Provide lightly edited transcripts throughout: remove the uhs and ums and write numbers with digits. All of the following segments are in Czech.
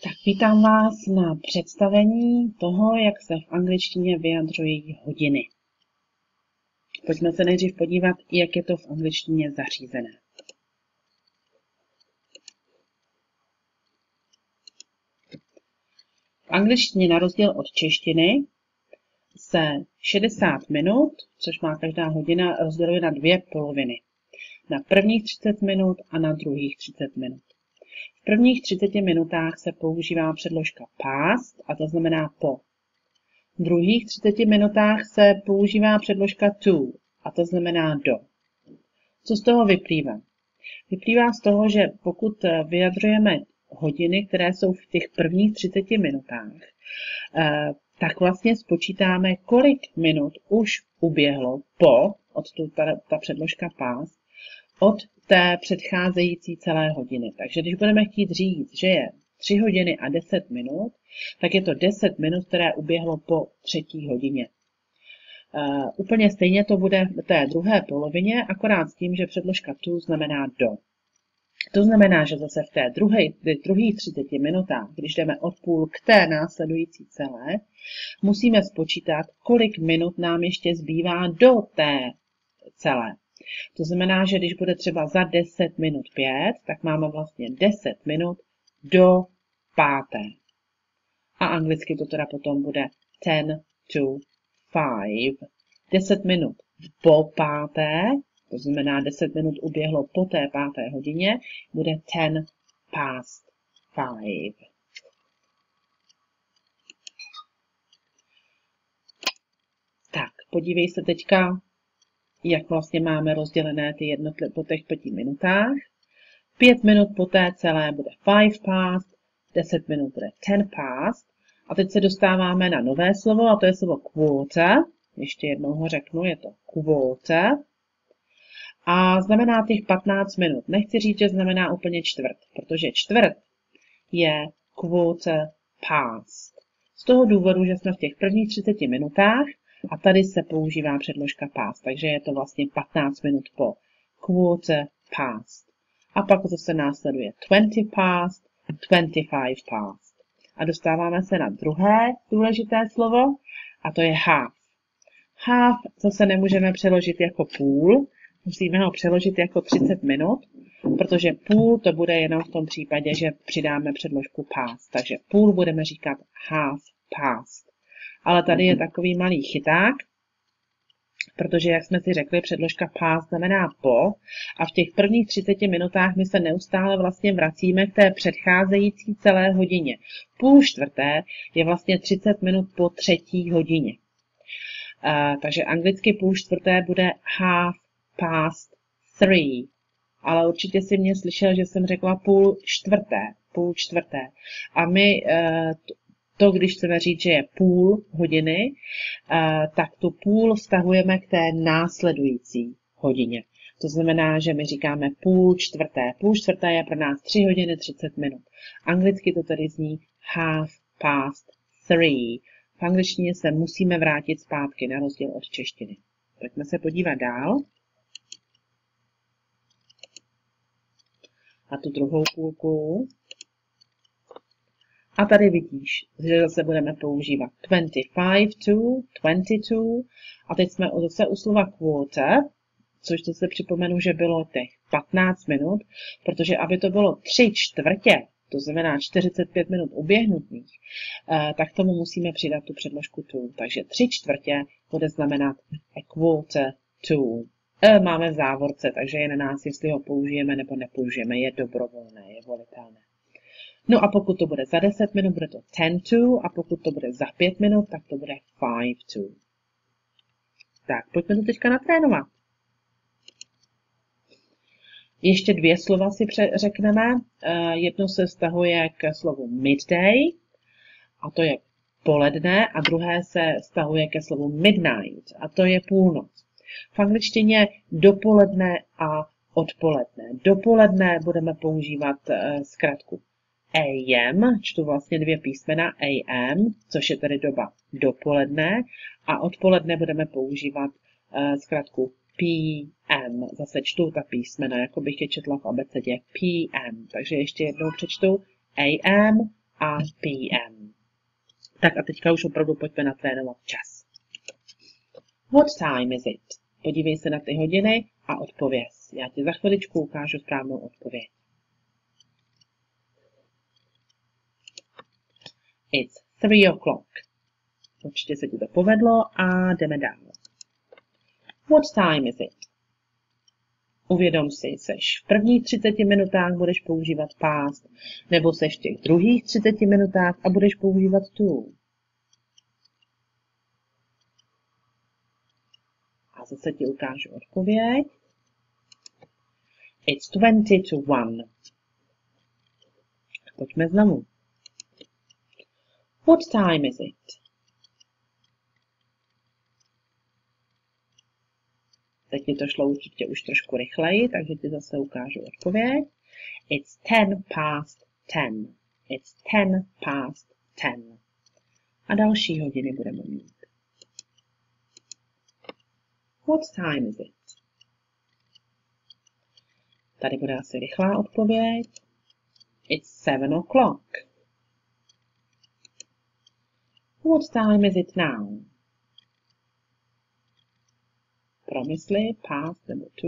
Tak vítám vás na představení toho, jak se v angličtině vyjadřují hodiny. Pojďme se nejdřív podívat, jak je to v angličtině zařízené. V angličtině na rozdíl od češtiny se 60 minut, což má každá hodina, rozděluje na dvě poloviny. Na prvních 30 minut a na druhých 30 minut. V prvních 30 minutách se používá předložka past, a to znamená po. V druhých 30 minutách se používá předložka to, a to znamená do. Co z toho vyplývá? Vyplývá z toho, že pokud vyjadřujeme hodiny, které jsou v těch prvních 30 minutách, tak vlastně spočítáme, kolik minut už uběhlo ta předložka past, od té předcházející celé hodiny. Takže když budeme chtít říct, že je 3 hodiny a 10 minut, tak je to 10 minut, které uběhlo po třetí hodině. Úplně stejně to bude v té druhé polovině, akorát s tím, že předložka to znamená do. To znamená, že zase v té druhých 30 minutách, když jdeme od půl k té následující celé, musíme spočítat, kolik minut nám ještě zbývá do té celé. To znamená, že když bude třeba za 10 minut 5, tak máme vlastně 10 minut do páté. A anglicky to teda potom bude 10 to 5. 10 minut po páté, to znamená 10 minut uběhlo po té páté hodině, bude 10 past 5. Tak, podívej se teďka, jak vlastně máme rozdělené ty jednotlivé po těch 5 minutách. 5 minut poté celé bude 5 past, 10 minut bude 10 past. A teď se dostáváme na nové slovo, a to je slovo quarter. Ještě jednou ho řeknu, je to quarter. A znamená těch 15 minut. Nechci říct, že znamená úplně čtvrt, protože čtvrt je quarter past. Z toho důvodu, že jsme v těch prvních 30 minutách, a tady se používá předložka past, takže je to vlastně 15 minut po. Quarter past. A pak zase následuje 20 past, 25 past. A dostáváme se na druhé důležité slovo, a to je half. Half zase nemůžeme přeložit jako půl, musíme ho přeložit jako 30 minut, protože půl to bude jenom v tom případě, že přidáme předložku past. Takže půl budeme říkat half past. Ale tady je takový malý chyták, protože, jak jsme si řekli, předložka past znamená po, a v těch prvních 30 minutách my se neustále vlastně vracíme k té předcházející celé hodině. Půl čtvrté je vlastně 30 minut po třetí hodině. Takže anglicky půl čtvrté bude half past 3. Ale určitě si mě slyšel, že jsem řekla půl čtvrté. A my to, když chceme říct, že je půl hodiny, tak tu půl vztahujeme k té následující hodině. To znamená, že my říkáme půl čtvrté. Půl čtvrté je pro nás 3 hodiny 30 minut. Anglicky to tedy zní half past 3. V angličtině se musíme vrátit zpátky, na rozdíl od češtiny. Pojďme se podívat dál. A tu druhou půlku. A tady vidíš, že zase budeme používat 25 to, 22. A teď jsme zase u slova quarter, což zase připomenu, že bylo těch 15 minut, protože aby to bylo 3/4, to znamená 45 minut uběhnutých, tak tomu musíme přidat tu předložku to. Takže 3/4 bude znamenat a quarter to. Máme v závorce, takže je na nás, jestli ho použijeme nebo nepoužijeme. Je dobrovolné, je volitelné. No a pokud to bude za 10 minut, bude to 10 to, a pokud to bude za 5 minut, tak to bude 5 to. Tak, pojďme to teďka natrénovat. Ještě 2 slova si řekneme. Jedno se vztahuje k slovu midday, a to je poledne, a druhé se vztahuje ke slovu midnight, a to je půlnoc. V angličtině dopoledne a odpoledne. Dopoledne budeme používat zkratku AM, čtu vlastně 2 písmena AM, což je tedy doba dopoledne, a odpoledne budeme používat zkratku PM. Zase čtu ta písmena, jako bych je četla v abecedě. PM. Takže ještě jednou přečtu AM a PM. Tak a teďka už opravdu pojďme natrénovat čas. What time is it? Podívej se na ty hodiny a odpověz. Já ti za chviličku ukážu správnou odpověď. It's 3 o'clock. Určitě se ti to povedlo a jdeme dál. What time is it? Uvědom si, seš v prvních 30 minutách budeš používat past, nebo seš v těch druhých 30 minutách a budeš používat to. A zase ti ukážu odpověď. It's 20 to 1. Pojďme znovu. What time is it? Teď mi to šlo určitě už trošku rychleji, takže ti zase ukážu odpověď. It's 10 past 10. It's 10 past 10. A další hodiny budeme mít. What time is it? Tady bude asi rychlá odpověď. It's 7 o'clock. What time is it now? Promysli, past nebo to.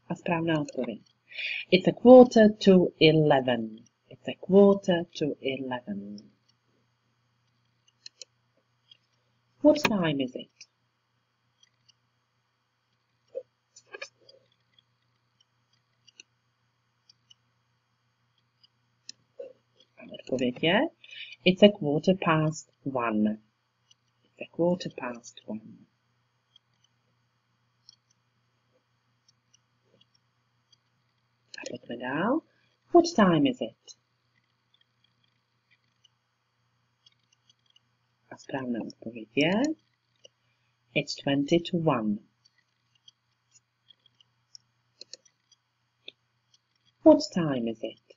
A správná odpověď. It's a quarter to 11. It's a quarter to 11. What time is it? A odpověď je It's a quarter past 1. It's a quarter past 1. A pojďme dál. What time is it? A správná odpověď je It's 20 to 1. What time is it?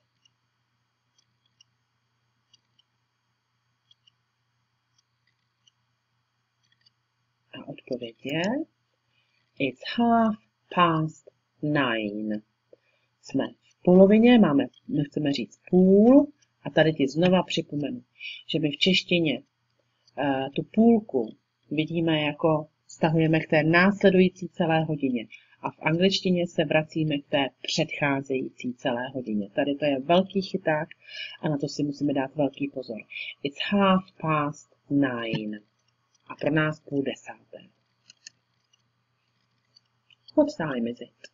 A odpověď je It's half past 9. Jsme v polovině, my chceme říct půl a tady ti znova připomenu, že my v češtině tu půlku vidíme jako vztahujeme k té následující celé hodině a v angličtině se vracíme k té předcházející celé hodině. Tady to je velký chyták a na to si musíme dát velký pozor. It's half past 9 a pro nás 9:30. What time is it?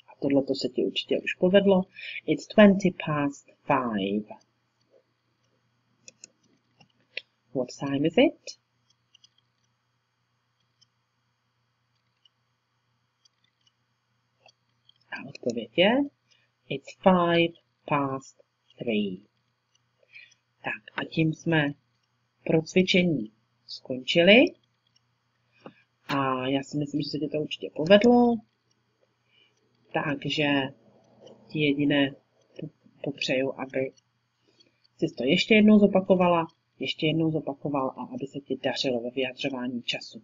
A tohle se ti určitě už povedlo. It's 20 past 5. What time is it? A odpověď je It's 5 past 3. Tak a tím jsme pro cvičení skončili. A já si myslím, že se ti to určitě povedlo. Takže ti jediné popřeju, aby si to ještě jednou zopakoval a aby se ti dařilo ve vyjadřování času.